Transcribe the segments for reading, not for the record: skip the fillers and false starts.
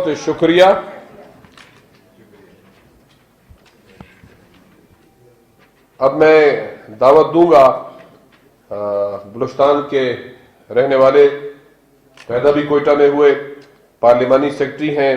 بہت شکریہ. اب میں دعوت دوں گا بلوچستان کے رہنے والے، پیدا بھی کوئٹہ میں ہوئے، پارلیمانی سیکرٹری ہیں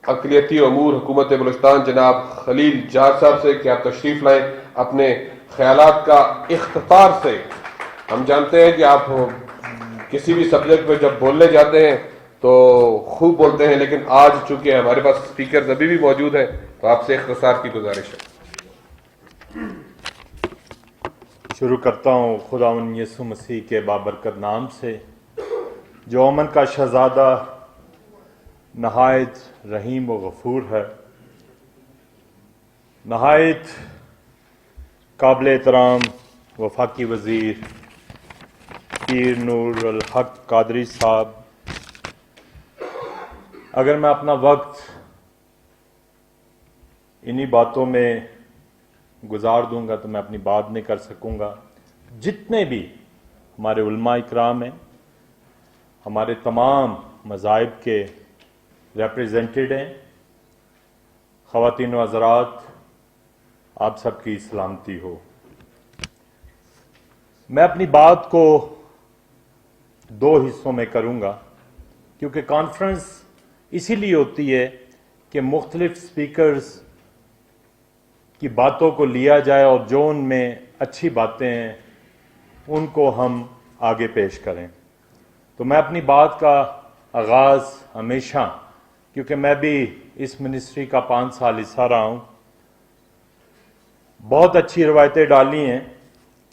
اقلیتی امور حکومت بلوچستان جناب خلیل جار صاحب سے کہ آپ تشریف لائیں اپنے خیالات کا اختصار سے. ہم جانتے ہیں کہ آپ کسی بھی سبجیکٹ پہ جب بولنے جاتے ہیں تو خوب بولتے ہیں، لیکن آج چونکہ ہمارے پاس اسپیکرز ابھی بھی موجود ہیں تو آپ سے اختصار کی گزارش ہے. شروع کرتا ہوں خداوند یسوع مسیح کے بابرکت نام سے، جو امن کا شہزادہ نہایت رحیم و غفور ہے. نہایت قابل احترام وفاقی وزیر پیر نور الحق قادری صاحب، اگر میں اپنا وقت انہی باتوں میں گزار دوں گا تو میں اپنی بات نہیں کر سکوں گا. جتنے بھی ہمارے علماء اکرام ہیں، ہمارے تمام مذاہب کے ریپریزنٹیڈ ہیں، خواتین و حضرات، آپ سب کی سلامتی ہو. میں اپنی بات کو دو حصوں میں کروں گا، کیونکہ کانفرنس اسی لیے ہوتی ہے کہ مختلف سپیکرز کی باتوں کو لیا جائے اور جو ان میں اچھی باتیں ہیں ان کو ہم آگے پیش کریں. تو میں اپنی بات کا آغاز ہمیشہ، کیونکہ میں بھی اس منسٹری کا 5 سال حصہ رہا ہوں، بہت اچھی روایتیں ڈالی ہیں،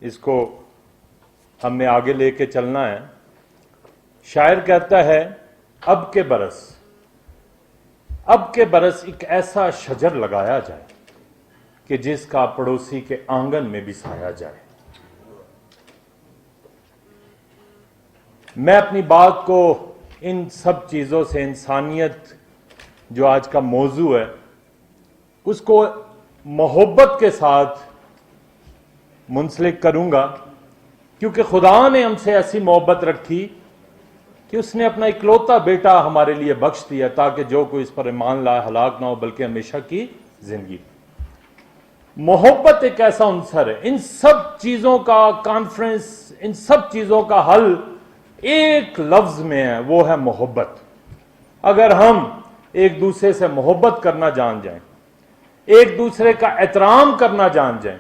اس کو ہم نے آگے لے کے چلنا ہے. شاعر کہتا ہے اب کے برس ایک ایسا شجر لگایا جائے کہ جس کا پڑوسی کے آنگن میں بھی سایا جائے. میں اپنی بات کو ان سب چیزوں سے، انسانیت جو آج کا موضوع ہے، اس کو محبت کے ساتھ منسلک کروں گا، کیونکہ خدا نے ہم سے ایسی محبت رکھی کہ اس نے اپنا اکلوتا بیٹا ہمارے لیے بخش دیا تاکہ جو کوئی اس پر ایمان لائے ہلاک نہ ہو بلکہ ہمیشہ کی زندگی. محبت ایک ایسا عنصر ہے. ان سب چیزوں کا کانفرنس، ان سب چیزوں کا حل ایک لفظ میں ہے، وہ ہے محبت. اگر ہم ایک دوسرے سے محبت کرنا جان جائیں، ایک دوسرے کا احترام کرنا جان جائیں،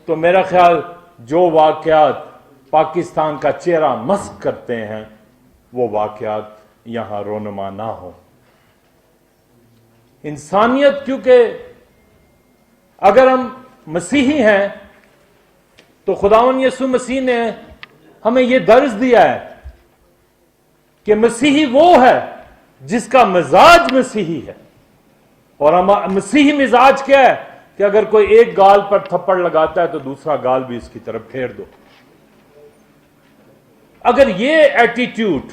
تو میرا خیال جو واقعات پاکستان کا چہرہ مسخ کرتے ہیں وہ واقعات یہاں رونما نہ ہوں. انسانیت، کیونکہ اگر ہم مسیحی ہیں تو خداوند یسوع مسیح نے ہمیں یہ درس دیا ہے کہ مسیحی وہ ہے جس کا مزاج مسیحی ہے. اور مسیحی مزاج کیا ہے کہ اگر کوئی ایک گال پر تھپڑ لگاتا ہے تو دوسرا گال بھی اس کی طرف پھیر دو. اگر یہ ایٹیٹیوڈ،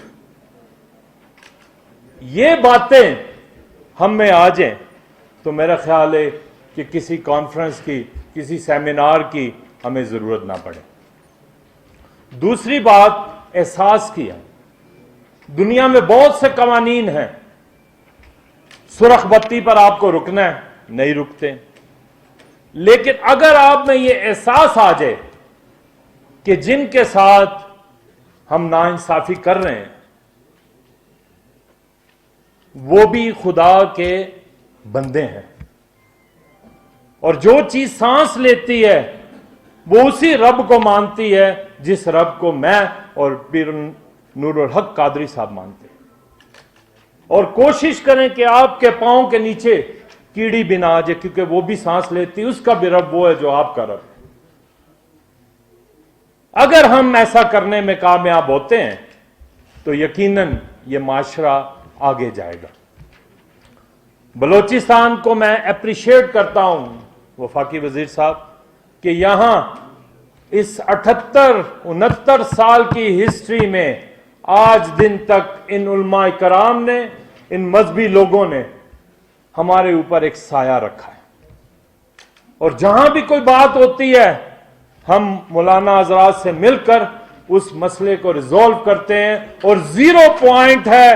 یہ باتیں ہم میں آ جائیں تو میرا خیال ہے کہ کسی کانفرنس کی، کسی سیمینار کی ہمیں ضرورت نہ پڑے. دوسری بات احساس کی ہے. دنیا میں بہت سے قوانین ہیں، سرخ بتی پر آپ کو رکنا ہے، نہیں رکتے. لیکن اگر آپ میں یہ احساس آ جائے کہ جن کے ساتھ ہم ناانصافی کر رہے ہیں وہ بھی خدا کے بندے ہیں، اور جو چیز سانس لیتی ہے وہ اسی رب کو مانتی ہے جس رب کو میں اور پیر نور الحق قادری صاحب مانتے ہیں. اور کوشش کریں کہ آپ کے پاؤں کے نیچے کیڑی بھی نہ آ جائے، کیونکہ وہ بھی سانس لیتی، اس کا بھی رب وہ ہے جو آپ کا رب ہے. اگر ہم ایسا کرنے میں کامیاب ہوتے ہیں تو یقیناً یہ معاشرہ آگے جائے گا. بلوچستان کو میں اپریشیٹ کرتا ہوں وفاقی وزیر صاحب کہ یہاں اس 68-69 سال کی ہسٹری میں آج دن تک ان علماء کرام نے، ان مذہبی لوگوں نے ہمارے اوپر ایک سایہ رکھا ہے. اور جہاں بھی کوئی بات ہوتی ہے ہم مولانا حضرات سے مل کر اس مسئلے کو ریزولو کرتے ہیں. اور 0 پوائنٹ ہے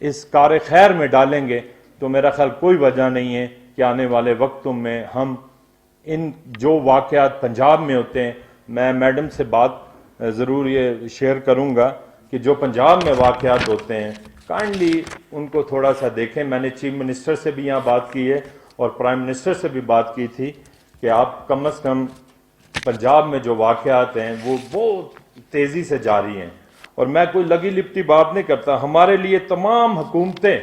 اس کار خیر میں ڈالیں گے تو میرا خیال کوئی وجہ نہیں ہے کہ آنے والے وقتوں میں ہم ان جو واقعات پنجاب میں ہوتے ہیں، میں میڈم سے بات ضرور یہ شیئر کروں گا کہ جو پنجاب میں واقعات ہوتے ہیں کائنڈلی ان کو تھوڑا سا دیکھیں. میں نے چیف منسٹر سے بھی یہاں بات کی ہے اور پرائم منسٹر سے بھی بات کی تھی کہ آپ کم از کم پنجاب میں جو واقعات ہیں وہ بہت تیزی سے جاری ہیں. اور میں کوئی لگی لپٹی بات نہیں کرتا، ہمارے لیے تمام حکومتیں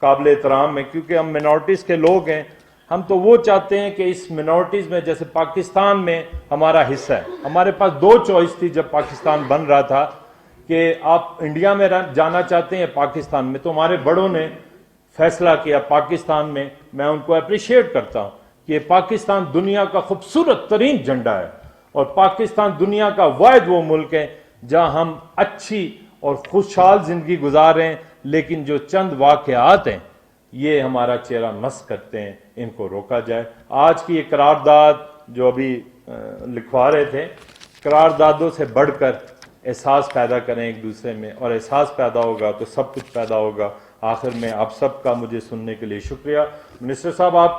قابل احترام ہیں کیونکہ ہم منورٹیز کے لوگ ہیں. ہم تو وہ چاہتے ہیں کہ اس منورٹیز میں جیسے پاکستان میں ہمارا حصہ ہے. ہمارے پاس دو چوائس تھی جب پاکستان بن رہا تھا کہ آپ انڈیا میں جانا چاہتے ہیں پاکستان میں، تو ہمارے بڑوں نے فیصلہ کیا پاکستان میں. میں ان کو اپریشیٹ کرتا ہوں کہ پاکستان دنیا کا خوبصورت ترین جھنڈا ہے اور پاکستان دنیا کا واحد وہ ملک ہے جہاں ہم اچھی اور خوشحال زندگی گزاریں. لیکن جو چند واقعات ہیں یہ ہمارا چہرہ مسخ کرتے ہیں، ان کو روکا جائے. آج کی یہ قرارداد جو ابھی لکھوا رہے تھے، قراردادوں سے بڑھ کر احساس پیدا کریں ایک دوسرے میں، اور احساس پیدا ہوگا تو سب کچھ پیدا ہوگا. آخر میں آپ سب کا مجھے سننے کے لیے شکریہ. منسٹر صاحب آپ